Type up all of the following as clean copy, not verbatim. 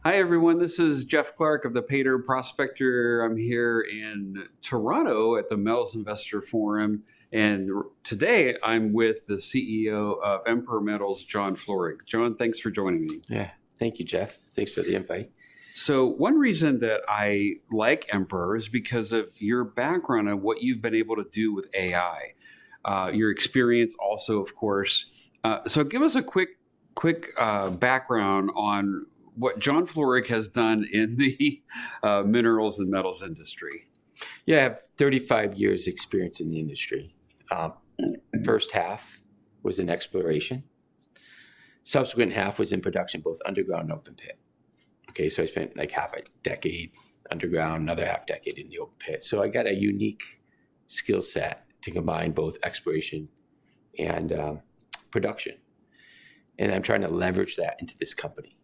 Hi, everyone. This is Jeff Clark of the Paydirt Prospector. I'm here in Toronto at the Metals Investor Forum. And today I'm with the CEO of Emperor Metals, John Florek. John, thanks for joining me. Yeah, thank you, Jeff. Thanks for the invite. So one reason that I like Emperor is because of your background and what you've been able to do with AI. Your experience also, of course. So give us a quick background on what John Florek has done in the minerals and metals industry. Yeah, I have 35 years experience in the industry. First half was in exploration. Subsequent half was in production, both underground and open pit. Okay, so I spent like half a decade underground, another half decade in the open pit. So I got a unique skill set to combine both exploration and production. And I'm trying to leverage that into this company.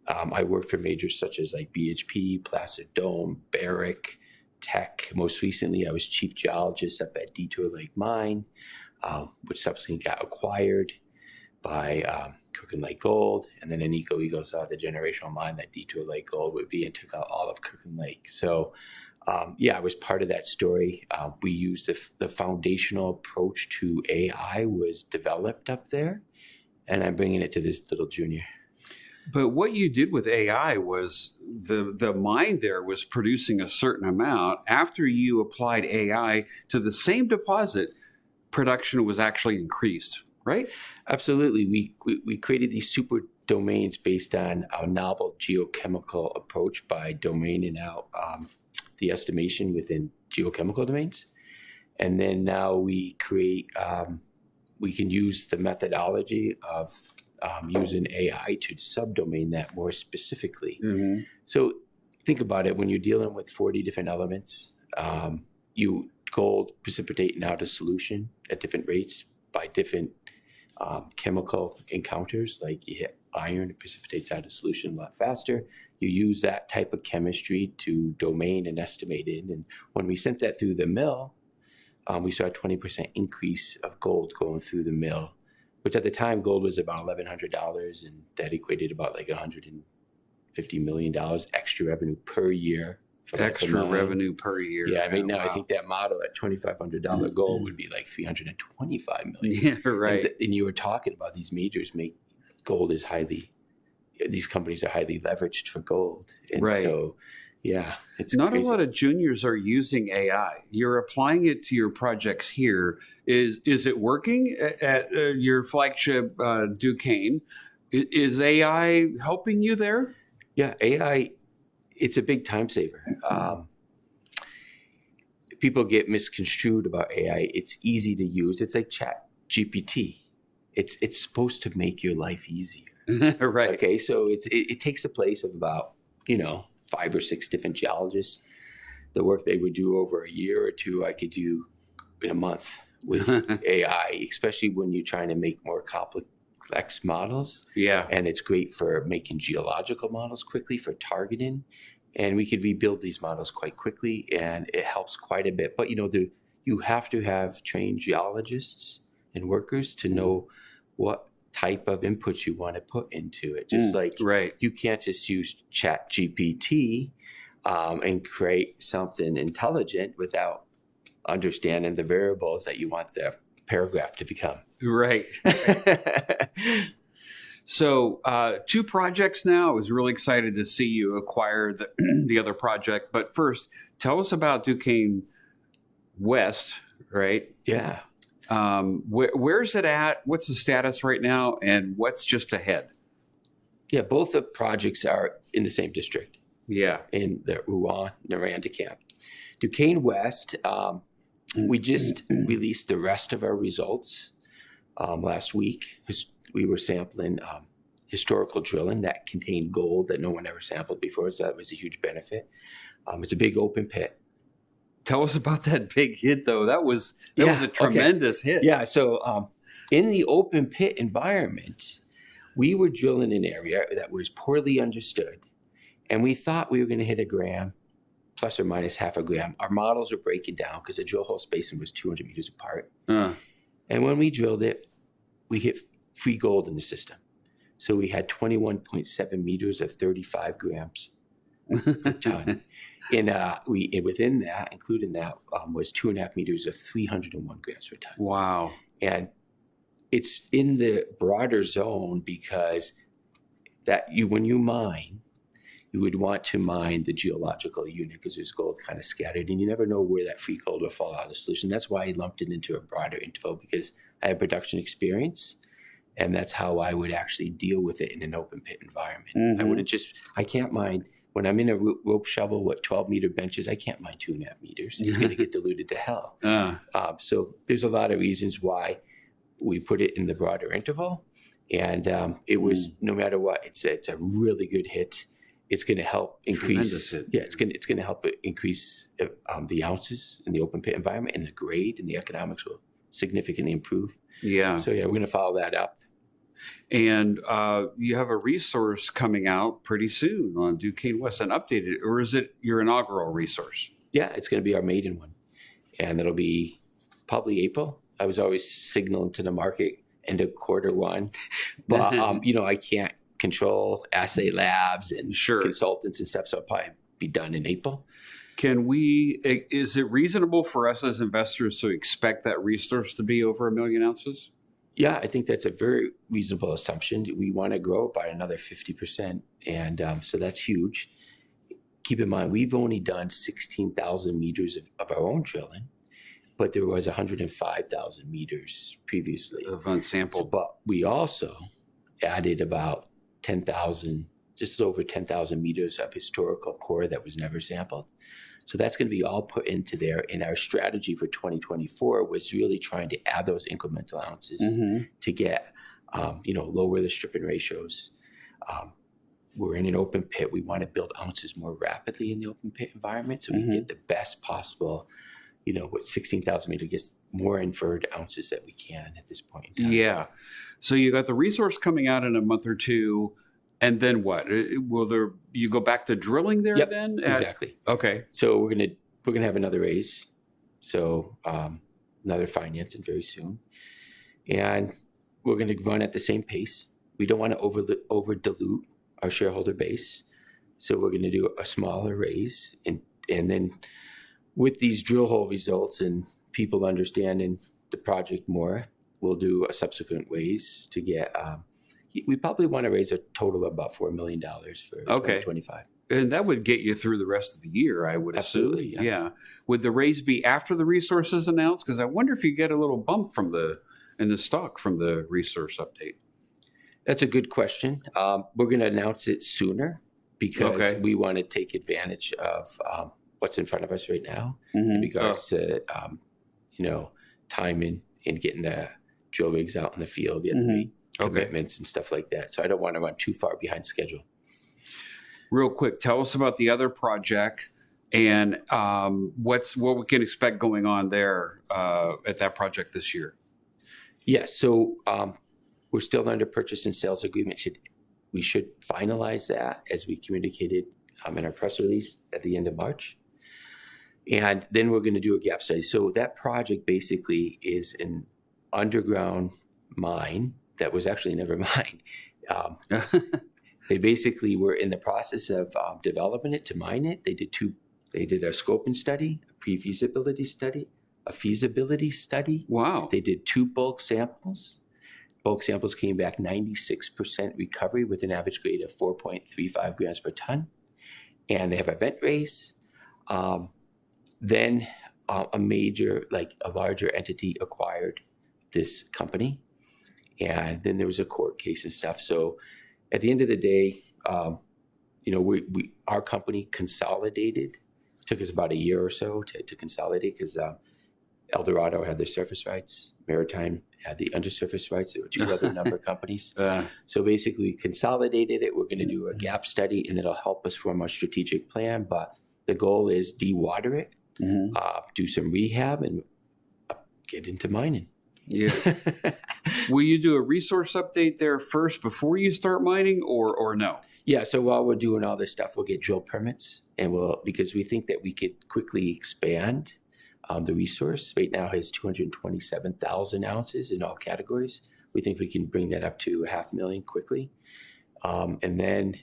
I worked for majors such as like BHP, Placid Dome, Barrick, Teck. Most recently, I was chief geologist up at Detour Lake Mine, which subsequently got acquired by Kirkland Lake Gold. And then Agnico Eagle saw the generational mine that Detour Lake Gold would be and took out all of Kirkland Lake. So I was part of that story. We used the foundational approach to AI was developed up there, and I'm bringing it to this little junior. But what you did with AI was the mine there was producing a certain amount. After you applied AI to the same deposit, production was actually increased, right? Absolutely. We created these super domains based on our novel geochemical approach by domaining out the estimation within geochemical domains. And then now we create, we can use the methodology of using AI to subdomain that more specifically. Mm-hmm. So think about it. When you're dealing with 40 different elements, gold precipitating out a solution at different rates by different chemical encounters. Like you hit iron, it precipitates out a solution a lot faster. You use that type of chemistry to domain and estimate it. And when we sent that through the mill, we saw a 20% increase of gold going through the mill, which at the time gold was about $1,100, and that equated about like $150 million extra revenue per year. Extra revenue per year. Yeah, I mean, now wow. I think that model at $2,500 gold would be like $325 million. Yeah, right. And you were talking about these majors these companies are highly leveraged for gold. And right. So, yeah, it's not crazy. A lot of juniors are using AI. You're applying it to your projects here. Is it working at your flagship Duquesne? Is AI helping you there? Yeah, AI, it's a big time saver. People get misconstrued about AI. It's easy to use. It's like Chat GPT. It's supposed to make your life easier. Right. Okay, so it takes the place of about 5 or 6 different geologists. The work they would do over a year or two, I could do in a month with AI, especially when you're trying to make more complex models. Yeah. And it's great for making geological models quickly for targeting. And we could rebuild these models quite quickly, and it helps quite a bit. But, you have to have trained geologists and workers to know what type of inputs you want to put into it. Just right. You can't just use Chat GPT and create something intelligent without understanding the variables that you want the paragraph to become. Right. So 2 projects now. I was really excited to see you acquire the other project. But first, tell us about Duquesne West, right? Yeah. Where's it at? What's the status right now? And what's just ahead? Yeah, both the projects are in the same district. Yeah. In the Rouen-Noranda camp. Duquesne West, we just released the rest of our results last week. We were sampling historical drilling that contained gold that no one ever sampled before, so that was a huge benefit. It's a big open pit. Tell us about that big hit, though. That was a tremendous hit. Yeah, so in the open pit environment, we were drilling an area that was poorly understood, and we thought we were going to hit a gram, plus or minus half a gram. Our models were breaking down because the drill hole spacing was 200 meters apart. And when we drilled it, we hit free gold in the system. So we had 21.7 meters of 35 grams per ton. And within that, including that, was 2.5 meters of 301 grams per ton. Wow. And it's in the broader zone because when you mine, you would want to mine the geological unit because there's gold kind of scattered, and you never know where that free gold will fall out of the solution. That's why I lumped it into a broader interval, because I have production experience, and that's how I would actually deal with it in an open pit environment. I can't mine, when I'm in a rope shovel with 12-meter benches, I can't mine 2.5 meters. It's going to get diluted to hell. So there's a lot of reasons why we put it in the broader interval. And it was, no matter what, it's a really good hit. It's going to help increase. Yeah, it's going to help increase the ounces in the open pit environment, and the grade and the economics will significantly improve. Yeah. So yeah, we're going to follow that up. And you have a resource coming out pretty soon on Duquesne West, an updated, or is it your inaugural resource? Yeah, it's going to be our maiden one, and it'll be probably April. I was always signaling to the market into Q1, but I can't control assay labs and consultants and stuff, so it'll probably be done in April. Is it reasonable for us as investors to expect that resource to be over 1 million ounces? Yeah, I think that's a very reasonable assumption. We want to grow it by another 50%, and so that's huge. Keep in mind, we've only done 16,000 meters of our own drilling, but there was 105,000 meters previously of unsampled. But we also added about 10,000, just over 10,000 meters of historical core that was never sampled. So that's going to be all put into there. And our strategy for 2024 was really trying to add those incremental ounces to get, lower the stripping ratios. We're in an open pit. We want to build ounces more rapidly in the open pit environment, so we get the best possible, with 16,000 meters, gets more inferred ounces that we can at this point in time. Yeah. So you got the resource coming out in a month or two, and then what? Will you go back to drilling there then? Exactly. Okay. So we're gonna have another raise, so another financing very soon, and we're gonna run at the same pace. We don't want to over dilute our shareholder base, so we're gonna do a smaller raise, and then with these drill hole results and people understanding the project more, we'll do a subsequent raise to get. We probably want to raise a total of about $4 million for 2025. And that would get you through the rest of the year, I would assume. Absolutely, yeah. Would the raise be after the resource is announced? Because I wonder if you get a little bump in the stock from the resource update. That's a good question. We're going to announce it sooner because we want to take advantage of what's in front of us right now in regards to, timing and getting the drill rigs out in the field. You have to meet commitments and stuff like that. So I don't want to run too far behind schedule. Real quick, tell us about the other project and what we can expect going on there at that project this year. Yes. So we're still under purchase and sales agreement. We should finalize that as we communicated in our press release at the end of March. And then we're going to do a gap study. So that project basically is an underground mine that was actually never mined. They basically were in the process of developing it to mine it. They did a scoping study, a pre-feasibility study, a feasibility study. Wow. They did 2 bulk samples. Bulk samples came back 96% recovery with an average grade of 4.35 grams per ton. And they have a vent raise. Then a larger entity acquired this company. And then there was a court case and stuff. So at the end of the day, our company consolidated. It took us about a year or so to consolidate because Eldorado had their surface rights, Maritime had the undersurface rights. There were 2 other number companies. So basically, we consolidated it. We're going to do a gap study, and it'll help us form our strategic plan. But the goal is dewater it, do some rehab, and get into mining. Yeah. Will you do a resource update there first before you start mining, or no? Yeah. So while we're doing all this stuff, we'll get drill permits, and because we think that we could quickly expand the resource. Right now has 227,000 ounces in all categories. We think we can bring that up to 500,000 quickly, and then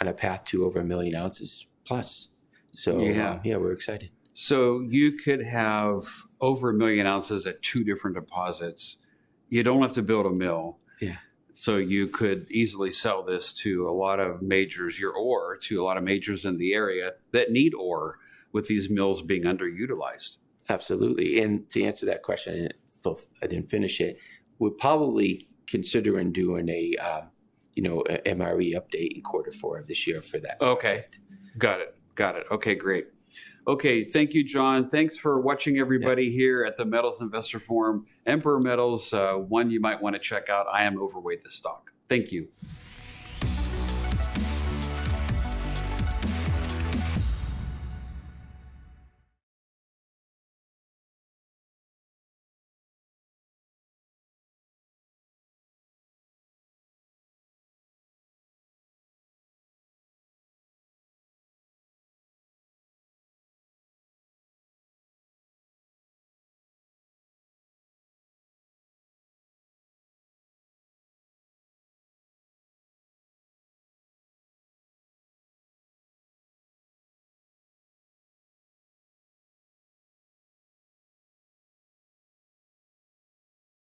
on a path to over 1 million ounces plus. So yeah, we're excited. So you could have over 1 million ounces at 2 different deposits. You don't have to build a mill. Yeah. So you could easily sell this to a lot of majors, your ore to a lot of majors in the area that need ore, with these mills being underutilized. Absolutely. And to answer that question, I didn't finish it. We're probably considering doing a MRE update in Q4 of this year for that project. Okay. Got it. Okay, great. Okay, thank you, John. Thanks for watching, everybody, here at the Metals Investor Forum. Emperor Metals, one you might want to check out. I am overweight the stock. Thank you.